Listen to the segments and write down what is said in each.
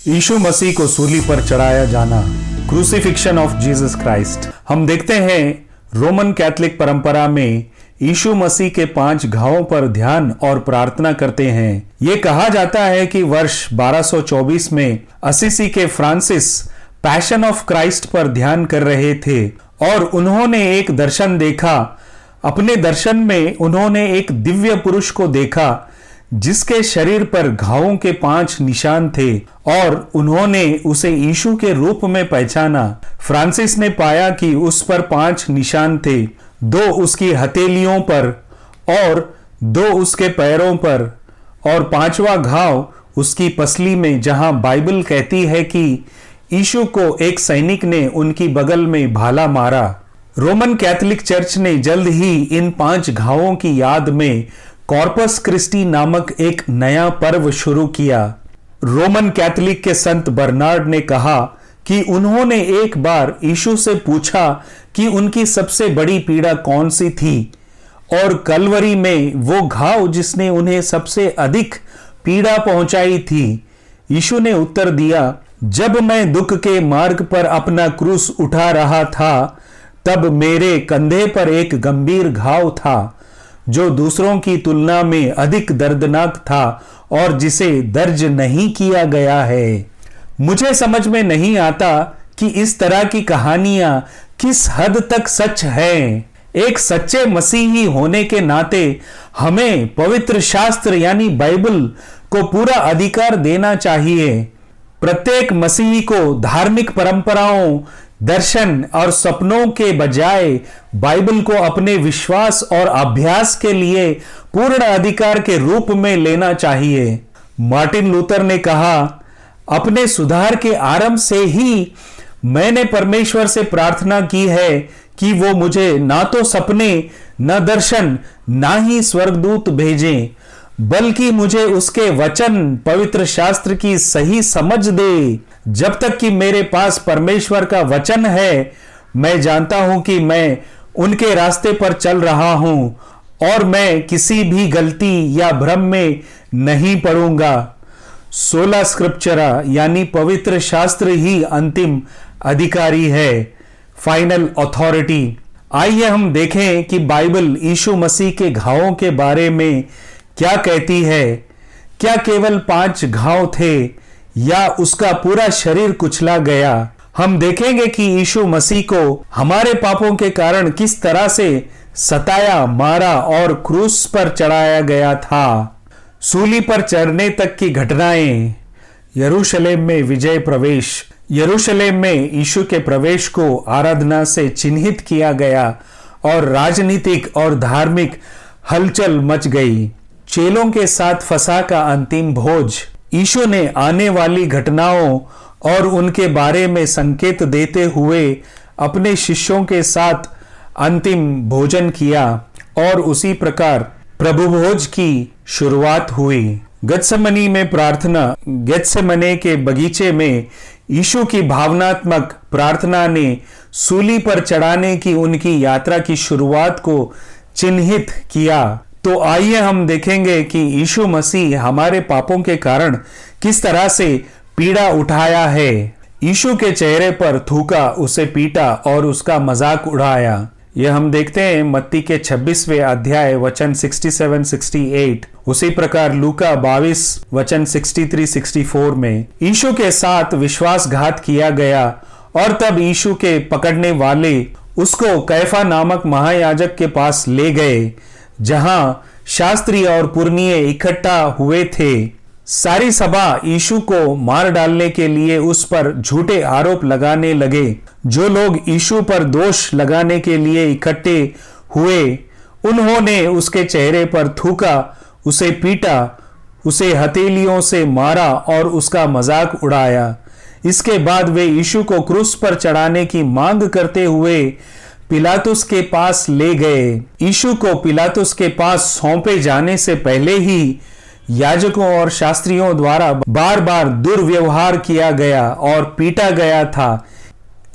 यीशु मसीह को सूली पर चढ़ाया जाना, क्रूसिफिक्शन ऑफ जीसस क्राइस्ट। हम देखते हैं रोमन कैथोलिक परंपरा में यीशु मसीह के 5 घावों पर ध्यान और प्रार्थना करते हैं। ये कहा जाता है कि वर्ष 1224 में असीसी के फ्रांसिस पैशन ऑफ क्राइस्ट पर ध्यान कर रहे थे और उन्होंने एक दर्शन देखा। अपने दर्शन में उन्होंने एक दिव्य पुरुष को देखा जिसके शरीर पर घावों के 5 निशान थे और उन्होंने उसे यीशु के रूप में पहचाना। फ्रांसिस ने पाया कि उस पर 5 निशान थे, 2 उसकी हथेलियों पर और 2 उसके पैरों पर और 5वां घाव उसकी पसली में, जहां बाइबल कहती है कि यीशु को एक सैनिक ने उनकी बगल में भाला मारा। रोमन कैथोलिक चर्च ने जल्द ही इन 5 घावों की याद में कॉर्पस क्रिस्टी नामक एक नया पर्व शुरू किया। रोमन कैथोलिक के संत बर्नार्ड ने कहा कि उन्होंने एक बार यीशु से पूछा कि उनकी सबसे बड़ी पीड़ा कौन सी थी और कलवरी में वो घाव जिसने उन्हें सबसे अधिक पीड़ा पहुंचाई थी। यीशु ने उत्तर दिया, जब मैं दुख के मार्ग पर अपना क्रूस उठा रहा था तब मेरे कंधे पर एक गंभीर घाव था जो दूसरों की तुलना में अधिक दर्दनाक था और जिसे दर्ज नहीं किया गया है। मुझे समझ में नहीं आता कि इस तरह की कहानियां किस हद तक सच हैं। एक सच्चे मसीही होने के नाते हमें पवित्र शास्त्र यानी बाइबल को पूरा अधिकार देना चाहिए। प्रत्येक मसीही को धार्मिक परंपराओं, दर्शन और सपनों के बजाय बाइबल को अपने विश्वास और अभ्यास के लिए पूर्ण अधिकार के रूप में लेना चाहिए। मार्टिन लूथर ने कहा, अपने सुधार के आरंभ से ही मैंने परमेश्वर से प्रार्थना की है कि वो मुझे ना तो सपने, न दर्शन, ना ही स्वर्गदूत भेजें, बल्कि मुझे उसके वचन, पवित्र शास्त्र की सही समझ दे। जब तक कि मेरे पास परमेश्वर का वचन है, मैं जानता हूं कि मैं उनके रास्ते पर चल रहा हूं और मैं किसी भी गलती या भ्रम में नहीं पड़ूंगा। 16 स्क्रिप्चरा यानी पवित्र शास्त्र ही अंतिम अधिकारी है, फाइनल अथॉरिटी। आइए हम देखें कि बाइबल यीशु मसीह के घावों के बारे में क्या कहती है। क्या केवल 5 घाव थे या उसका पूरा शरीर कुचला गया? हम देखेंगे कि यीशु मसीह को हमारे पापों के कारण किस तरह से सताया, मारा और क्रूस पर चढ़ाया गया था। सूली पर चढ़ने तक की घटनाएं। यरूशलेम में विजय प्रवेश। यरूशलेम में यीशु के प्रवेश को आराधना से चिन्हित किया गया और राजनीतिक और धार्मिक हलचल मच गई। चेलों के साथ फसह का अंतिम भोज। यीशु ने आने वाली घटनाओं और उनके बारे में संकेत देते हुए अपने शिष्यों के साथ अंतिम भोजन किया और उसी प्रकार प्रभु भोज की शुरुआत हुई। गत्सेमनी में प्रार्थना। गेत्सेमने के बगीचे में यीशु की भावनात्मक प्रार्थना ने सूली पर चढ़ाने की उनकी यात्रा की शुरुआत को चिन्हित किया। तो आइए हम देखेंगे कि यीशु मसीह हमारे पापों के कारण किस तरह से पीड़ा उठाया है। यीशु के चेहरे पर थूका, उसे पीटा और उसका मजाक उड़ाया। यह हम देखते हैं मत्ती के 26वें अध्याय वचन 67-68। उसी प्रकार लूका 22 वचन 63-64 में यीशु के साथ विश्वासघात किया गया और तब यीशु के पकड़ने वाले उसको कैफा नामक महायाजक के पास ले गए, जहां शास्त्री और पुरनिये इकट्ठा हुए थे। सारी सभा यीशु को मार डालने के लिए उस पर झूठे आरोप लगाने लगे। जो लोग यीशु पर दोष लगाने के लिए इकट्ठे हुए, उन्होंने उसके चेहरे पर थूका, उसे पीटा, उसे हथेलियों से मारा और उसका मजाक उड़ाया। इसके बाद वे यीशु को क्रूस पर चढ़ाने की मांग करते हुए पिलातुस के पास ले गए। यीशु को पिलातुस के पास सौंपे जाने से पहले ही याजकों और शास्त्रियों द्वारा बार बार दुर्व्यवहार किया गया और पीटा गया था,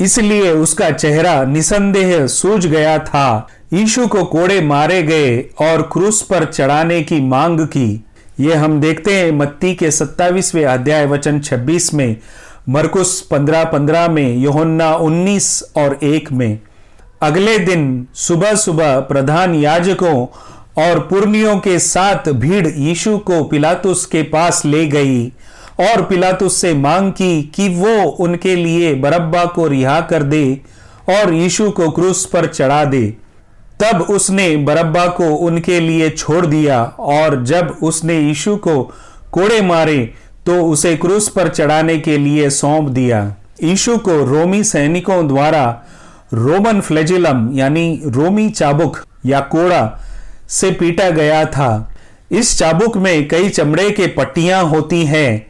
इसलिए उसका चेहरा निसंदेह सूज गया था। यीशु को कोड़े मारे गए और क्रूस पर चढ़ाने की मांग की। ये हम देखते हैं मत्ती के 27वें अध्याय वचन 26 में, मरकुस 15:15 में, यूहन्ना 19 और 1 में। अगले दिन सुबह सुबह प्रधान याजकों और पुरनियों के साथ भीड़ यीशु को पिलातुस के पास ले गई और पिलातुस से मांग की कि वो उनके लिए बरअब्बा को रिहा कर दे और यीशु को क्रूस पर चढ़ा दे। तब उसने बरअब्बा को उनके लिए छोड़ दिया और जब उसने यीशु को कोड़े मारे तो उसे क्रूस पर चढ़ाने के लिए सौंप दिया। यीशु को रोमी सैनिकों द्वारा रोमन फ्लैजिलम यानी रोमी चाबुक या कोड़ा से पीटा गया था। इस चाबुक में कई चमड़े के पट्टियां होती हैं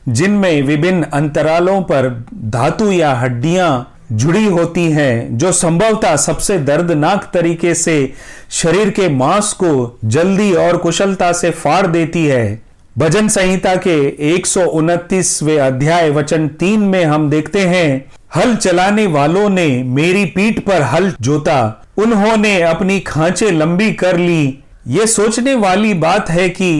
जिनमें विभिन्न अंतरालों पर धातु या हड्डियां जुड़ी होती हैं, जो संभवतः सबसे दर्दनाक तरीके से शरीर के मांस को जल्दी और कुशलता से फाड़ देती है। भजन संहिता के 129वें अध्याय वचन 3 में हम देखते हैं, हल चलाने वालों ने मेरी पीठ पर हल जोता, उन्होंने अपनी खांचे लंबी कर ली। ये सोचने वाली बात है कि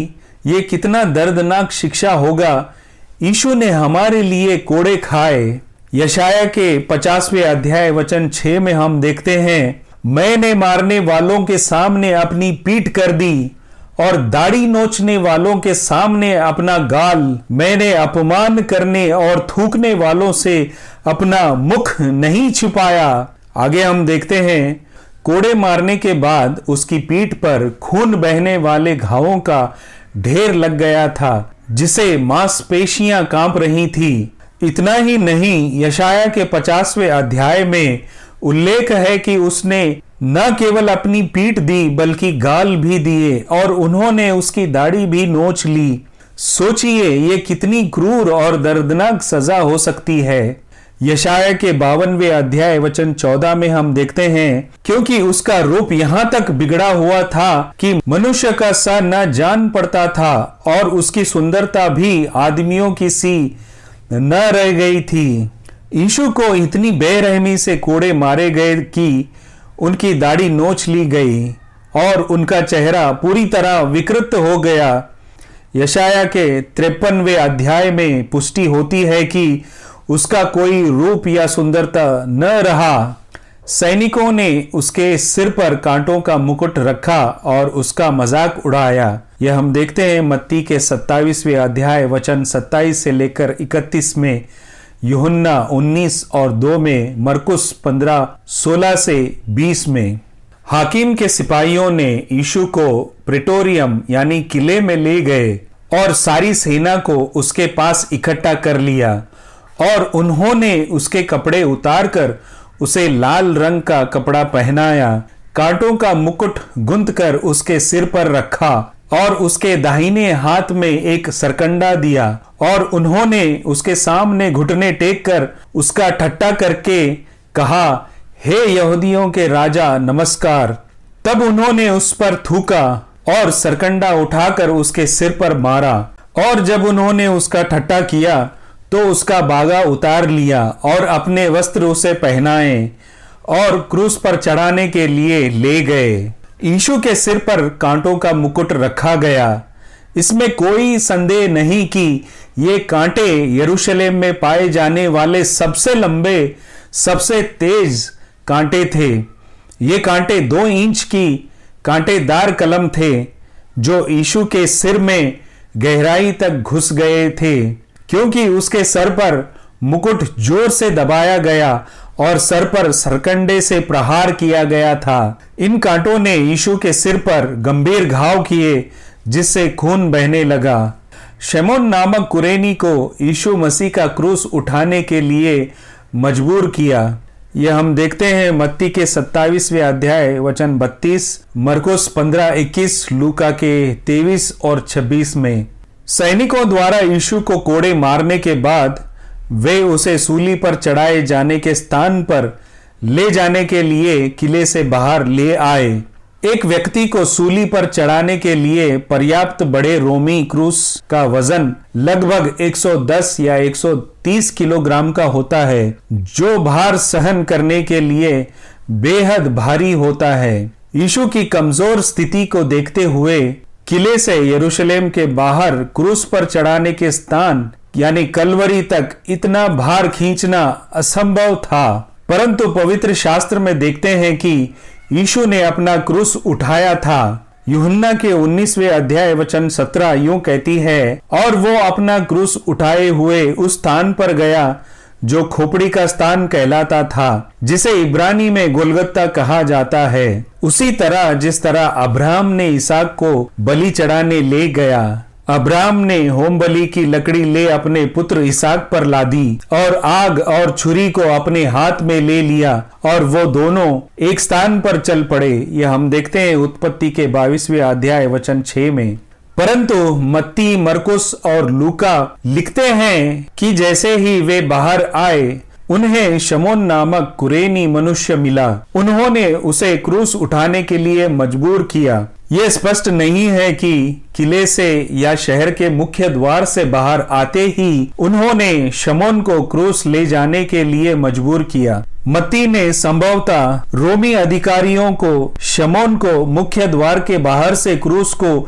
ये कितना दर्दनाक शिक्षा होगा। यीशु ने हमारे लिए कोड़े खाए। यशाया के 50वें अध्याय वचन 6 में हम देखते हैं, मैंने मारने वालों के सामने अपनी पीठ कर दी और दाढ़ी नोचने वालों के सामने अपना गाल, मैंने अपमान करने और थूकने वालों से अपना मुख नहीं छुपाया। आगे हम देखते हैं, कोड़े मारने के बाद उसकी पीठ पर खून बहने वाले घावों का ढेर लग गया था, जिसे मांसपेशियां कांप रही थी। इतना ही नहीं, यशाया के 50वें अध्याय में उल्लेख है कि उसने न केवल अपनी पीठ दी बल्कि गाल भी दिए और उन्होंने उसकी दाढ़ी भी नोच ली। सोचिए ये कितनी क्रूर और दर्दनाक सजा हो सकती है। यशाया के 52वें अध्याय वचन 14 में हम देखते हैं, क्योंकि उसका रूप यहां तक बिगड़ा हुआ था कि मनुष्य का सा न जान पड़ता था और उसकी सुंदरता भी आदमियों की सी न रह गई थी। यीशु को इतनी बेरहमी से कोड़े मारे गए कि उनकी दाढ़ी नोच ली गई और उनका चेहरा पूरी तरह विकृत हो गया। यशाया के 53वें अध्याय में पुष्टि होती है कि उसका कोई रूप या सुंदरता न रहा। सैनिकों ने उसके सिर पर कांटों का मुकुट रखा और उसका मजाक उड़ाया। यह हम देखते हैं मत्ती के 27वें अध्याय वचन 27 से लेकर 31 में, यूहन्ना 19 और 2 में, मरकुस 15:16 से 20 में। हाकिम के सिपाहियों ने यीशु को प्रेटोरियम यानी किले में ले गए और सारी सेना को उसके पास इकट्ठा कर लिया और उन्होंने उसके कपड़े उतारकर उसे लाल रंग का कपड़ा पहनाया, कांटों का मुकुट गूंथकर उसके सिर पर रखा और उसके दाहिने हाथ में एक सरकंडा दिया और उन्होंने उसके सामने घुटने टेक कर उसका ठट्ठा करके कहा, हे यहूदियों के राजा नमस्कार। तब उन्होंने उस पर थूका और सरकंडा उठाकर उसके सिर पर मारा और जब उन्होंने उसका ठट्ठा किया तो उसका बागा उतार लिया और अपने वस्त्र उसे पहनाए और क्रूस पर चढ़ाने के लिए ले गए। यीशु के सिर पर कांटों का मुकुट रखा गया। इसमें कोई संदेह नहीं कि ये कांटे यरूशलेम में पाए जाने वाले सबसे लंबे, सबसे तेज कांटे थे। ये कांटे 2 इंच की कांटेदार कलम थे जो यीशु के सिर में गहराई तक घुस गए थे, क्योंकि उसके सर पर मुकुट जोर से दबाया गया और सर पर सरकंडे से प्रहार किया गया था। इन कांटों ने यीशु के सिर पर गंभीर घाव किए जिससे खून बहने लगा। शमौन नामक कुरेनी को यीशु मसीह का क्रूस उठाने के लिए मजबूर किया। यह हम देखते हैं मत्ती के 27वें अध्याय वचन 32, मरकुस 15:21, लूका के 23 और 26 में। सैनिकों द्वारा यीशु को कोड़े मारने के बाद वे उसे सूली पर चढ़ाए जाने के स्थान पर ले जाने के लिए किले से बाहर ले आए। एक व्यक्ति को सूली पर चढ़ाने के लिए पर्याप्त बड़े रोमी क्रूस का वजन लगभग 110 या 130 किलोग्राम का होता है, जो भार सहन करने के लिए बेहद भारी होता है। यीशु की कमजोर स्थिति को देखते हुए किले से यरूशलेम के बाहर क्रूस पर चढ़ाने के स्थान यानी कलवरी तक इतना भार खींचना असंभव था, परंतु पवित्र शास्त्र में देखते हैं कि यीशु ने अपना क्रूस उठाया था। यूहन्ना के 19वें अध्याय वचन 17 यूं कहती है, और वो अपना क्रूस उठाए हुए उस स्थान पर गया जो खोपड़ी का स्थान कहलाता था, जिसे इब्रानी में गोलगत्ता कहा जाता है। उसी तरह जिस तरह अब्राहम ने इसहाक को बलि चढ़ाने ले गया, अब्राहम ने होम बलि की लकड़ी ले अपने पुत्र इसहाक पर लादी और आग और छुरी को अपने हाथ में ले लिया और वो दोनों एक स्थान पर चल पड़े। यह हम देखते हैं उत्पत्ति के 22वें अध्याय वचन 6 में। परंतु मत्ती, मरकुस और लूका लिखते हैं कि जैसे ही वे बाहर आए उन्हें शमौन नामक कुरेनी मनुष्य मिला। उन्होंने उसे क्रूस उठाने के लिए मजबूर किया। यह स्पष्ट नहीं है कि किले से या शहर के मुख्य द्वार से बाहर आते ही उन्होंने शमौन को क्रूस ले जाने के लिए मजबूर किया। मत्ती ने संभवतः रोमी अधिकारियों को शमौन को मुख्य द्वार के बाहर से क्रूस को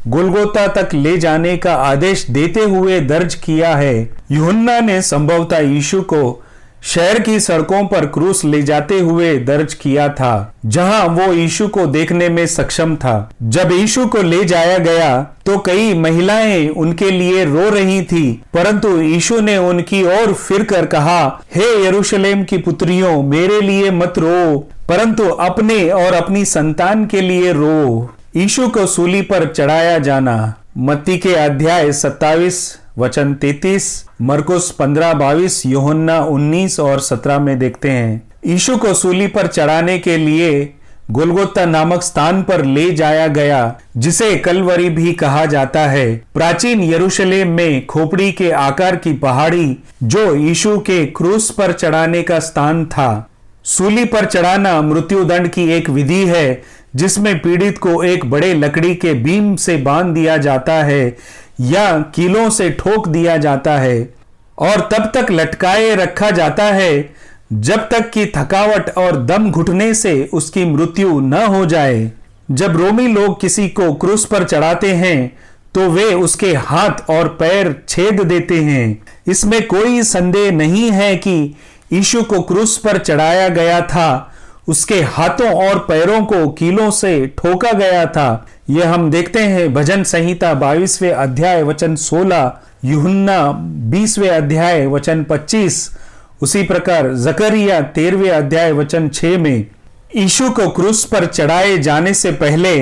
गोलगोता तक ले जाने का आदेश देते हुए दर्ज किया है। यूहन्ना ने संभवतः यीशु को शहर की सड़कों पर क्रूस ले जाते हुए दर्ज किया था, जहां वो यीशु को देखने में सक्षम था। जब यीशु को ले जाया गया तो कई महिलाएं उनके लिए रो रही थी, परंतु यीशु ने उनकी ओर फिरकर कहा, हे यरूशलेम की पुत्रियों, मेरे लिए मत रो, परंतु अपने और अपनी संतान के लिए रो। यीशु को सूली पर चढ़ाया जाना। मत्ती के अध्याय 27 वचन 33, मरकुस 15-22, यूहन्ना 19 और 17 में देखते हैं। यीशु को सूली पर चढ़ाने के लिए गोलगोता नामक स्थान पर ले जाया गया, जिसे कलवरी भी कहा जाता है। प्राचीन यरूशलेम में खोपड़ी के आकार की पहाड़ी जो यीशु के क्रूस पर चढ़ाने का स्थान था। सूली पर चढ़ाना मृत्युदंड की एक विधि है, जिसमें पीड़ित को एक बड़े लकड़ी के बीम से बांध दिया जाता है या कीलों से ठोक दिया जाता है और तब तक लटकाए रखा जाता है जब तक कि थकावट और दम घुटने से उसकी मृत्यु न हो जाए। जब रोमी लोग किसी को क्रूस पर चढ़ाते हैं तो वे उसके हाथ और पैर छेद देते हैं। इसमें कोई संदेह नहीं है कि यीशु को क्रूस पर चढ़ाया गया था, उसके हाथों और पैरों को कीलों से ठोका गया था। यह हम देखते हैं भजन संहिता 22वें अध्याय वचन 16, यूहन्ना 20वें अध्याय वचन 25, उसी प्रकार जकरिया 13वें अध्याय वचन 6 में। यीशु को क्रूस पर चढ़ाए जाने से पहले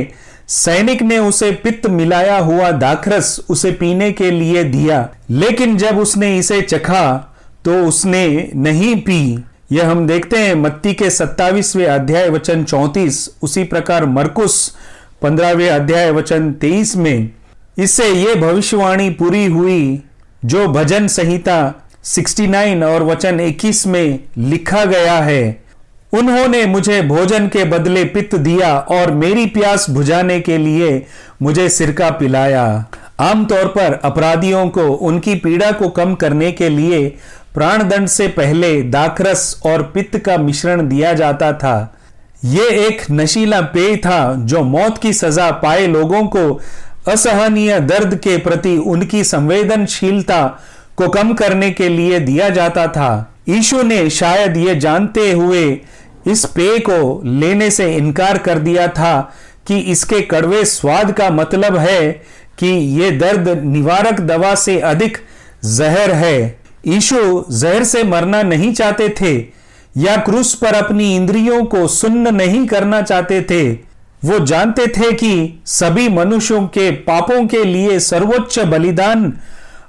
सैनिक ने उसे पित्त मिलाया हुआ दाखरस उसे पीने के लिए दिया, लेकिन जब उसने इसे चखा तो उसने नहीं पी। यह हम देखते हैं मत्ती के 27वें अध्याय वचन 34, उसी प्रकार मरकुस 15वें अध्याय वचन 23 में। इससे यह भविष्यवाणी पूरी हुई जो भजन संहिता 69 और वचन 21 में लिखा गया है, उन्होंने मुझे भोजन के बदले पित्त दिया और मेरी प्यास बुझाने के लिए मुझे सिरका पिलाया। आमतौर पर अपराधियों को उनकी पीड़ा को कम करने के लिए प्राणदंड से पहले दाखरस और पित्त का मिश्रण दिया जाता था। यह एक नशीला पेय था जो मौत की सजा पाए लोगों को असहनीय दर्द के प्रति उनकी संवेदनशीलता को कम करने के लिए दिया जाता था। यीशु ने शायद ये जानते हुए इस पेय को लेने से इनकार कर दिया था कि इसके कड़वे स्वाद का मतलब है कि यह दर्द निवारक दवा से अधिक जहर है। यीशु जहर से मरना नहीं चाहते थे या क्रूस पर अपनी इंद्रियों को सुन्न नहीं करना चाहते थे। वो जानते थे कि सभी मनुष्यों के पापों के लिए सर्वोच्च बलिदान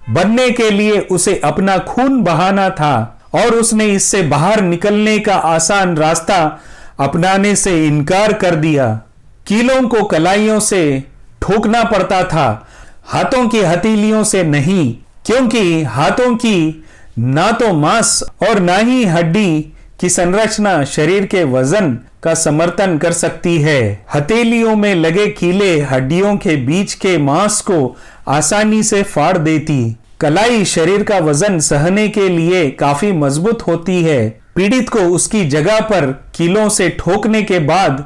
बनने के लिए उसे अपना खून बहाना था और उसने इससे बाहर निकलने का आसान रास्ता अपनाने से इनकार कर दिया। कीलों को कलाइयों से ठोकना पड़ता था, हाथों की हथेलियों से नहीं, क्योंकि हाथों की ना तो मांस और ना ही हड्डी की संरचना शरीर के वजन का समर्थन कर सकती है। हथेलियों में लगे कीले हड्डियों के बीच के मांस को आसानी से फाड़ देती। कलाई शरीर का वजन सहने के लिए काफी मजबूत होती है। पीड़ित को उसकी जगह पर कीलों से ठोकने के बाद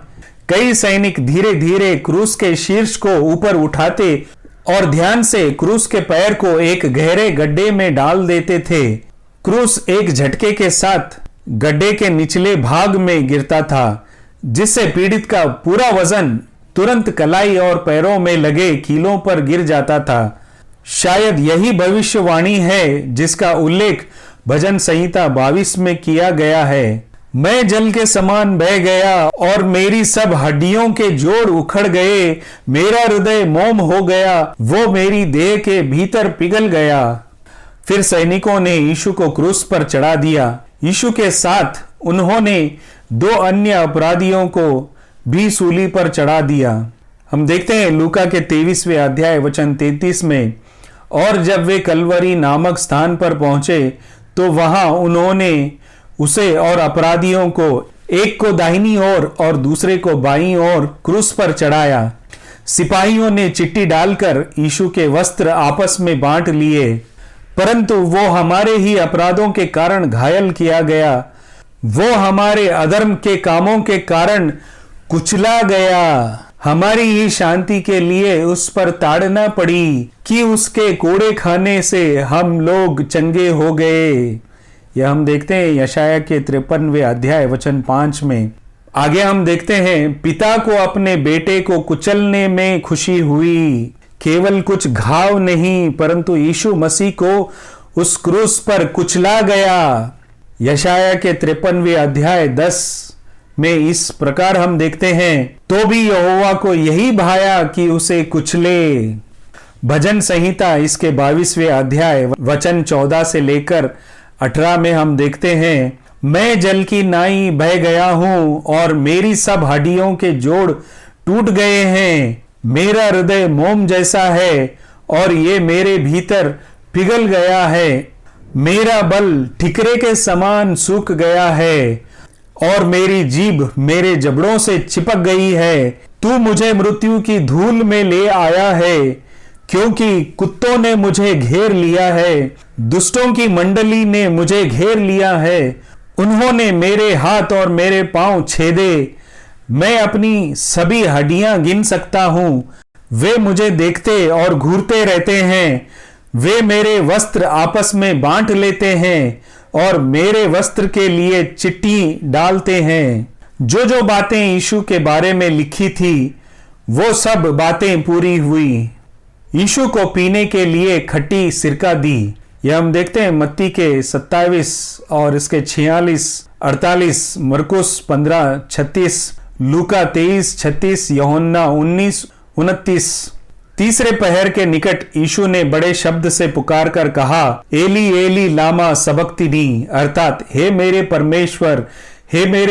कई सैनिक धीरे धीरे क्रूस के शीर्ष को ऊपर उठाते और ध्यान से क्रूस के पैर को एक गहरे गड्ढे में डाल देते थे। क्रूस एक झटके के साथ गड्ढे के निचले भाग में गिरता था, जिससे पीड़ित का पूरा वजन तुरंत कलाई और पैरों में लगे कीलों पर गिर जाता था। शायद यही भविष्यवाणी है जिसका उल्लेख भजन संहिता 22 में किया गया है। मैं जल के समान बह गया और मेरी सब हड्डियों के जोड़ उखड़ गए, मेरा हृदय मोम हो गया, वो मेरी देह के भीतर पिघल गया। फिर सैनिकों ने यीशु को क्रूस पर चढ़ा दिया। यीशु के साथ उन्होंने 2 अन्य अपराधियों को भी सूली पर चढ़ा दिया। हम देखते हैं लूका के 23वें अध्याय वचन 33 में, और जब वे कलवरी नामक स्थान पर पहुंचे तो वहां उन्होंने उसे और अपराधियों को, एक को दाहिनी ओर और दूसरे को बाईं ओर क्रूस पर चढ़ाया। सिपाहियों ने चिट्ठी डालकर यीशु के वस्त्र आपस में बांट लिए, परंतु वो हमारे ही अपराधों के कारण घायल किया गया, वो हमारे अधर्म के कामों के कारण कुचला गया, हमारी ही शांति के लिए उस पर ताड़ना पड़ी कि उसके कोड़े खाने से हम लोग चंगे हो गए। यह हम देखते हैं यशाया के 53वें अध्याय वचन 5 में। आगे हम देखते हैं, पिता को अपने बेटे को कुचलने में खुशी हुई। केवल कुछ घाव नहीं, परंतु यीशु मसीह को उस क्रूस पर कुचला गया। यशाया के 53वें अध्याय 10 में इस प्रकार हम देखते हैं, तो भी यहोवा को यही भाया कि उसे कुचले। भजन संहिता इसके 22वें अध्याय वचन 14 से लेकर 18 में हम देखते हैं, मैं जल की नाई बह गया हूं और मेरी सब हड्डियों के जोड़ टूट गए हैं, मेरा हृदय मोम जैसा है और ये मेरे भीतर पिघल गया है, मेरा बल ठिकरे के समान सूख गया है और मेरी जीभ मेरे जबड़ों से चिपक गई है। तू मुझे मृत्यु की धूल में ले आया है, क्योंकि कुत्तों ने मुझे घेर लिया है, दुष्टों की मंडली ने मुझे घेर लिया है, उन्होंने मेरे हाथ और मेरे पांव छेदे, मैं अपनी सभी हड्डियां गिन सकता हूं, वे मुझे देखते और घूरते रहते हैं, वे मेरे वस्त्र आपस में बांट लेते हैं और मेरे वस्त्र के लिए चिट्ठी डालते हैं। जो जो बातें यीशु के बारे में लिखी थी वो सब बातें पूरी हुई। यीशु को पीने के लिए खट्टी सिरका दी। यह हम देखते हैं मत्ती के 27 और इसके 46, 48, मरकुस 15, 36, लूका 23, 36, यूहन्ना 19, 29। तीसरे पहर के निकट यीशु ने बड़े शब्द से पुकार कर कहा, एली एली लामा सबक्तिनी, अर्थात हे मेरे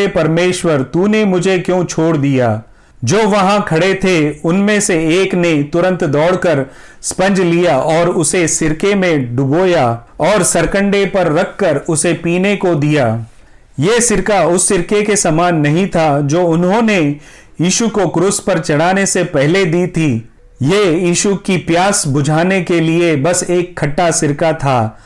परमेश्वर तूने मुझे क्यों छोड़ दिया। जो वहां खड़े थे उनमें से एक ने तुरंत दौड़कर स्पंज लिया और उसे सिरके में डुबोया और सरकंडे पर रखकर उसे पीने को दिया। यह सिरका उस सिरके के समान नहीं था जो उन्होंने यीशु को क्रूस पर चढ़ाने से पहले दी थी। ये यीशु की प्यास बुझाने के लिए बस एक खट्टा सिरका था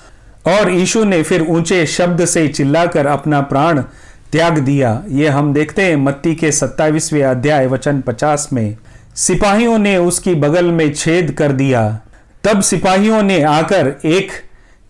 और यीशु ने फिर ऊंचे शब्द से चिल्लाकर अपना प्राण त्याग दिया। ये हम देखते हैं मत्ती के 27वें अध्याय वचन 50 में। सिपाहियों ने उसकी बगल में छेद कर दिया। तब सिपाहियों ने आकर एक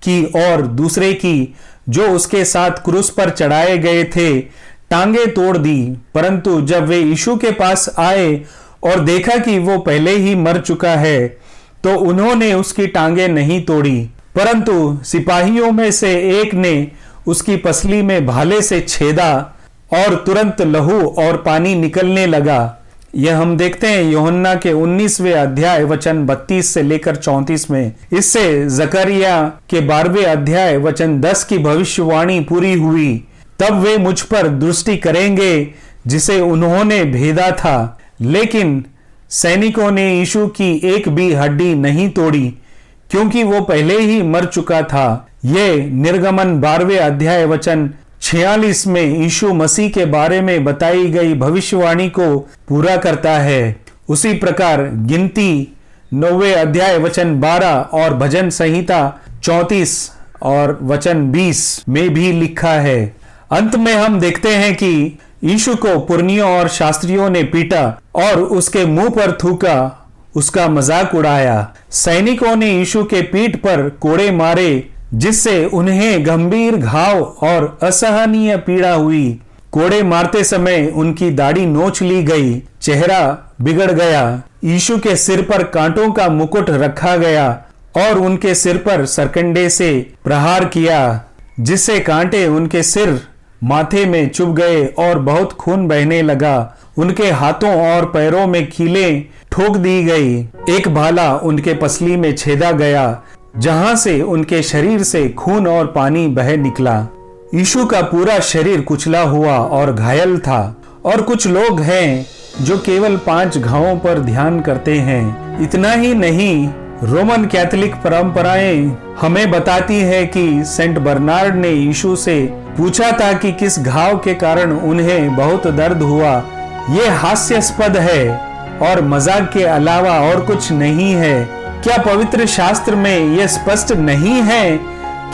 की और दूसरे की, जो उसके साथ क्रूस पर चढ़ाए गए थे, टांगे तोड़ दी। परंतु जब वे यीशु के पास आए और देखा कि वो पहले ही मर चुका है, तो उन्होंने उसकी टांगे नहीं तोड़ी, परंतु सिपाहियों में से एक ने उसकी पसली में भाले से छेदा और तुरंत लहू और पानी निकलने लगा। यह हम देखते हैं यूहन्ना के 19वें अध्याय वचन 32 से लेकर 34 में। इससे जकरिया के 12वें अध्याय वचन 10 की भविष्यवाणी पूरी हुई। तब वे मुझ पर दृष्टि करेंगे जिसे उन्होंने भेदा था। लेकिन सैनिकों ने यीशु की एक भी हड्डी नहीं तोड़ी, क्योंकि वो पहले ही मर चुका था। ये निर्गमन 12वें अध्याय वचन 46 में यीशु मसीह के बारे में बताई गई भविष्यवाणी को पूरा करता है। उसी प्रकार गिनती 9वें अध्याय वचन 12 और भजन संहिता 34 और वचन 20 में भी लिखा है। अंत में हम देखते हैं कि यीशु को पुरनियों और शास्त्रियों ने पीटा और उसके मुंह पर थूका, उसका मजाक उड़ाया। सैनिकों ने यीशु के पीठ पर कोड़े मारे, जिससे उन्हें गंभीर घाव और असहनीय पीड़ा हुई। कोड़े मारते समय उनकी दाढ़ी नोच ली गई, चेहरा बिगड़ गया। यीशु के सिर पर कांटों का मुकुट रखा गया और उनके सिर पर सरकंडे से प्रहार किया, जिससे कांटे उनके सिर माथे में चुभ गए और बहुत खून बहने लगा। उनके हाथों और पैरों में कीलें ठोक दी गई। एक भाला उनके पसली में छेदा गया, जहां से उनके शरीर से खून और पानी बह निकला। यीशु का पूरा शरीर कुचला हुआ और घायल था। और कुछ लोग हैं जो केवल 5 घावों पर ध्यान करते हैं। इतना ही नहीं, रोमन कैथोलिक परंपराएं हमें बताती है कि सेंट बर्नार्ड ने यीशु से पूछा था कि किस घाव के कारण उन्हें बहुत दर्द हुआ। ये हास्यास्पद है और मजाक के अलावा और कुछ नहीं है। क्या पवित्र शास्त्र में यह स्पष्ट नहीं है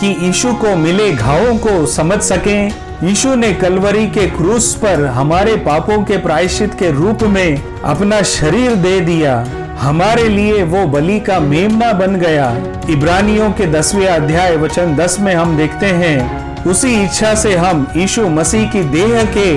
कि यीशु को मिले घावों को समझ सकें? यीशु ने कलवरी के क्रूस पर हमारे पापों के प्रायश्चित के रूप में अपना शरीर दे दिया। हमारे लिए वो बलि का मेमना बन गया। इब्रानियों के 10वें अध्याय वचन 10 में हम देखते हैं, उसी इच्छा से हम यीशु मसीह की देह के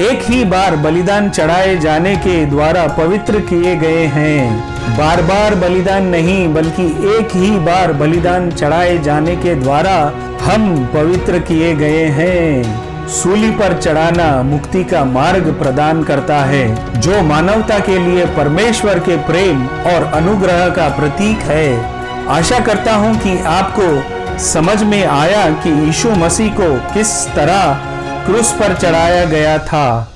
एक ही बार बलिदान चढ़ाए जाने के द्वारा पवित्र किए गए हैं। बार बार बलिदान नहीं, बल्कि एक ही बार बलिदान चढ़ाए जाने के द्वारा हम पवित्र किए गए हैं। सूली पर चढ़ाना मुक्ति का मार्ग प्रदान करता है, जो मानवता के लिए परमेश्वर के प्रेम और अनुग्रह का प्रतीक है। आशा करता हूं कि आपको समझ में आया कि यीशु मसीह को किस तरह क्रूस पर चढ़ाया गया था।